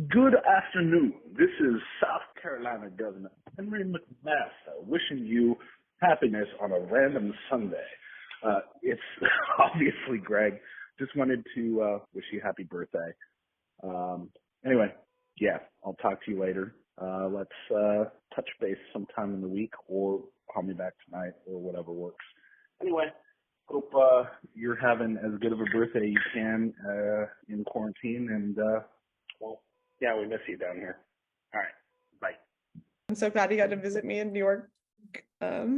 Good afternoon. This is South Carolina Governor Henry McMaster wishing you happiness on a random Sunday. It's obviously Greg. Just wanted to wish you happy birthday. Anyway, yeah, I'll talk to you later. Let's touch base sometime in the week or call me back tonight or whatever works. Anyway, hope you're having as good of a birthday you can in quarantine and well, yeah, we miss you down here. All right, bye. I'm so glad he got to visit me in New York. Yeah,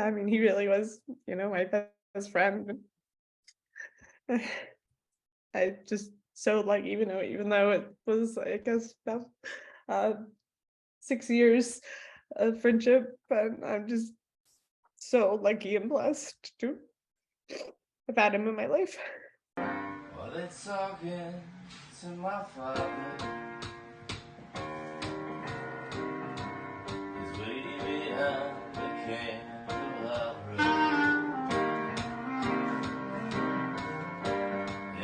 I mean, he really was, my best friend. I just so like, even though it was, I guess, about 6 years of friendship, but I'm just so lucky and blessed to have had him in my life. Well, they're talking to my father. He's waiting behind the candelabra.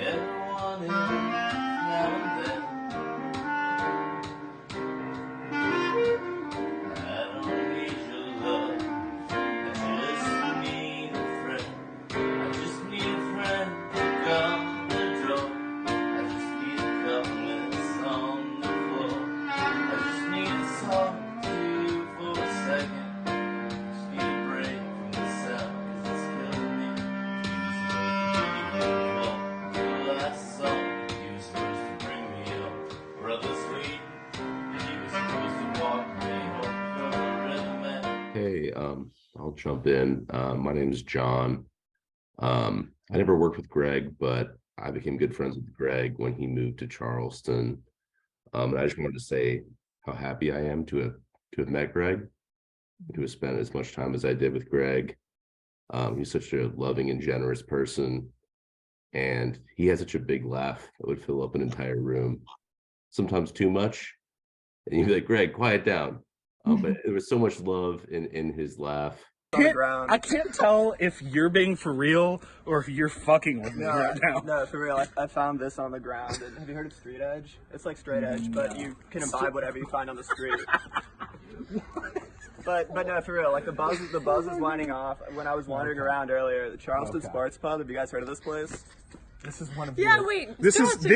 Everyone is now and then. I don't need your love. I just need a friend. I just need a friend to come the door. I just need a compliments on the floor. I just need to talk to you for a second. Just need a break from the sound, 'cause it's killing me. You were supposed to be the wall, the last song. You were supposed to bring me up, brother sweet. And you were supposed to walk me home from the rhythm and Hey, I'll jump in. My name is John. I never worked with Greg, but I became good friends with Greg when he moved to Charleston. And I just wanted to say how happy I am to have met Greg, to have spent as much time as I did with Greg. He's such a loving and generous person, and he has such a big laugh that would fill up an entire room, sometimes too much. And you'd be like, Greg, quiet down. But there was so much love in his laugh. I can't tell if you're being for real or if you're fucking with me right now. No, for real. I found this on the ground. And have you heard of straight edge? It's like straight edge, but you can imbibe whatever you find on the street. But no, for real. Like the buzz is lining off. When I was wandering around earlier, the Charleston Sports Pub. Have you guys heard of this place? This is one of Yeah, yours. wait. This is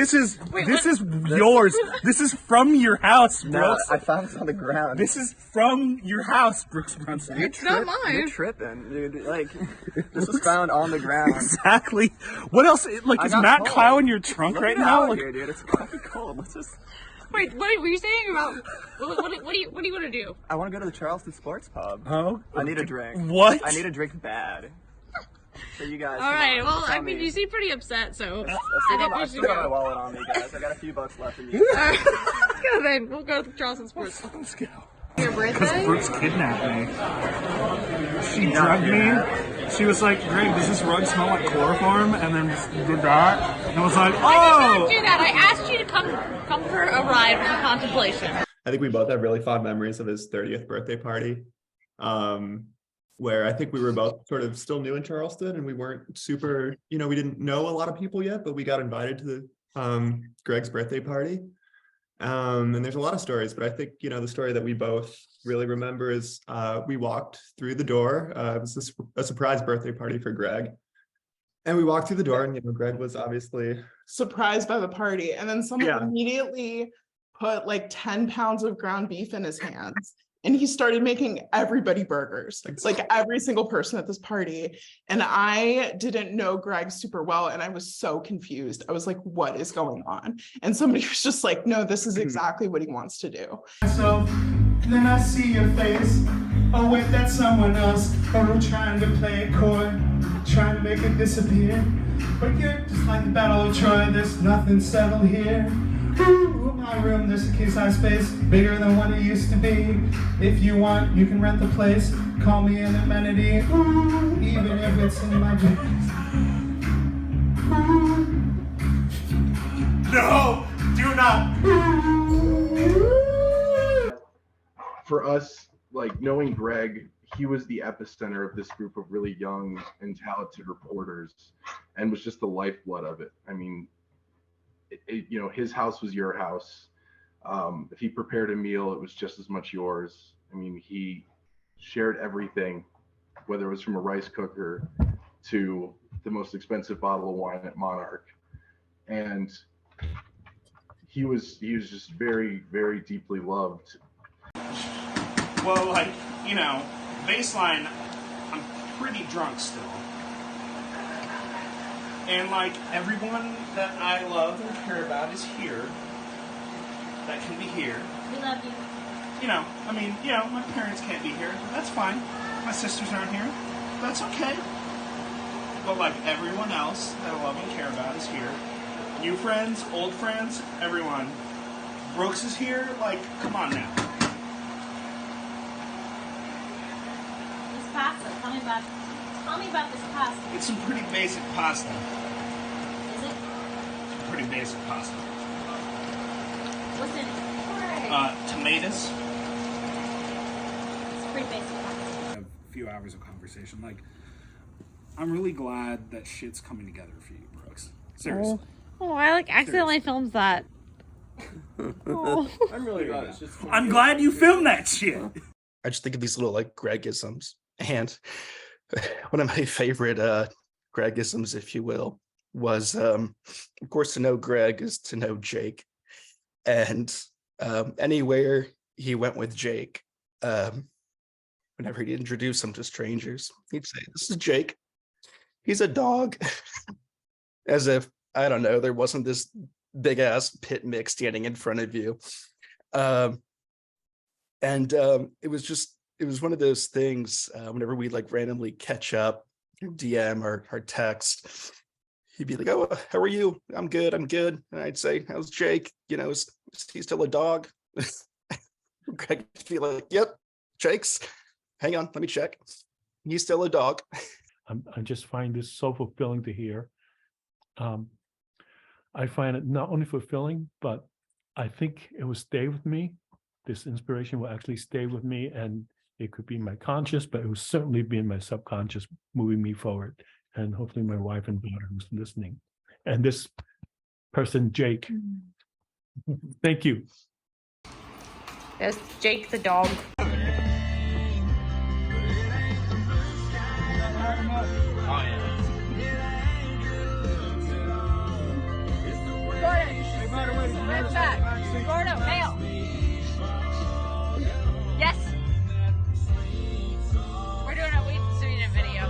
yours. This is from your house, No, Brooks. I found this on the ground. This is from your house, Brooks Brunson. It's not mine. You're tripping, dude. Like, this was found on the ground. Exactly. What else? Like, I is got Matt cold. Clow in your trunk Look right at it now? out Like, here, dude. It's fucking cold. Let's just. Wait, what were you saying about what do you want to do? I want to go to the Charleston Sports Pub. oh, I need a drink. What? I need a drink bad. So you guys. All right. on, Well, tell I mean, me. you seem pretty upset, so I I think we still should got my go. wallet on me, guys. I got a few bucks left in you. Yeah, then we'll go to Charleston Sports. Let's go. Your birthday? Brooks kidnapped me. She drugged me. She was like, Greg, does this rug smell like chloroform? And then did that. And I was like, I did not oh! do that. I asked you to come for a ride from contemplation. I think we both have really fond memories of his 30th birthday party, where I think we were both sort of still new in Charleston and we weren't super, we didn't know a lot of people yet, but we got invited to the Greg's birthday party. And there's a lot of stories, but I think, the story that we both really remember is we walked through the door. It was a surprise birthday party for Greg. And we walked through the door and, Greg was obviously surprised by the party, and then someone immediately put like 10 pounds of ground beef in his hands and he started making everybody burgers, like every single person at this party. And I didn't know Greg super well and I was so confused. I was like, what is going on? And somebody was just like, no, this is exactly what he wants to do. So then I see your face. Oh wait, that's someone else. Or we're trying to play it coy, trying to make it disappear. But you're just like the Battle of Troy, there's nothing settled here. Ooh, my room, there's a king-size space, bigger than what it used to be. If you want, you can rent the place, call me an amenity. Ooh, even if it's in my dreams. No, do not. For us, like knowing Greg, he was the epicenter of this group of really young and talented reporters and was just the lifeblood of it. I mean, you know, his house was your house. If he prepared a meal, it was just as much yours. I mean, he shared everything, whether it was from a rice cooker to the most expensive bottle of wine at Monarch. And he was just very, very deeply loved. Well, like, you know, baseline, I'm pretty drunk still. And like everyone that I love and care about is here. That can be here. We love you. You know, I mean, you know, my parents can't be here. That's fine. My sisters aren't here. That's okay. But like everyone else that I love and care about is here. New friends, old friends, everyone. Brooks is here. Like, come on now. This pasta. Tell me about this pasta. It's some pretty basic pasta. Is it? Pretty basic pasta. What's in it? Tomatoes. It's pretty basic pasta. A few hours of conversation. Like, I'm really glad that shit's coming together for you, Brooks. Seriously. Oh, I like accidentally filmed that. Oh. I'm really glad it's just. I'm glad you filmed that shit. I just think of these little like Gregisms, and one of my favorite Gregisms, if you will, was of course to know Greg is to know Jake, and anywhere he went with Jake, whenever he'd introduce him to strangers, he'd say, "This is Jake. He's a dog," as if, I don't know, there wasn't this big ass pit mix standing in front of you. It was one of those things, whenever we like randomly catch up, DM or text, he'd be like, "Oh, how are you?" I'm good. And I'd say, "How's Jake? You know, is he still a dog?" Greg would be like, "Yep, Jake's, hang on, let me check. He's still a dog." I just find this so fulfilling to hear. I find it not only fulfilling, but I think it will stay with me. This inspiration will actually stay with me, and it could be in my conscious, but it will certainly be in my subconscious, moving me forward. And hopefully my wife and daughter who's listening. And this person, Jake, thank you. That's Jake the dog. Gordon, back. Gordo, male. Yes. We're doing a video.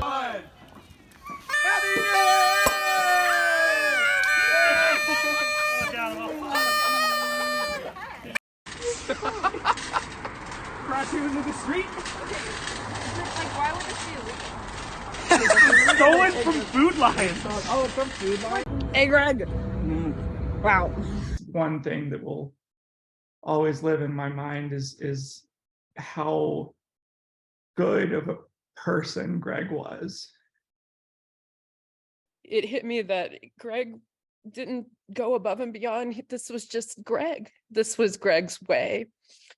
Brought you into the street. Like, why would the shoe? Stolen from Food Lion. Oh, from Food Lion. Hey, Greg. Wow. One thing that will always live in my mind is how good of a person Greg was. It hit me that Greg didn't go above and beyond. This was just Greg. This was Greg's way.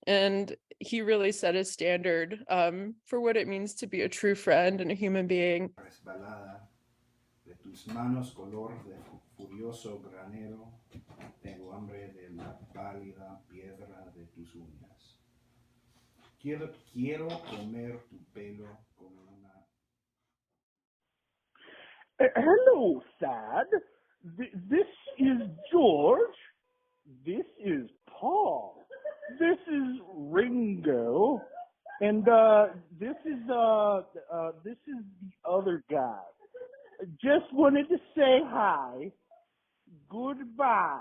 And he really set a standard for what it means to be a true friend and a human being. De tus manos color de furioso granero, tengo hambre de la pálida piedra de tus uñas. Quiero comer tu pelo como una. Hello, Thad. This is George. This is Paul. This is Ringo. And this is the other guy. Just wanted to say hi. Goodbye.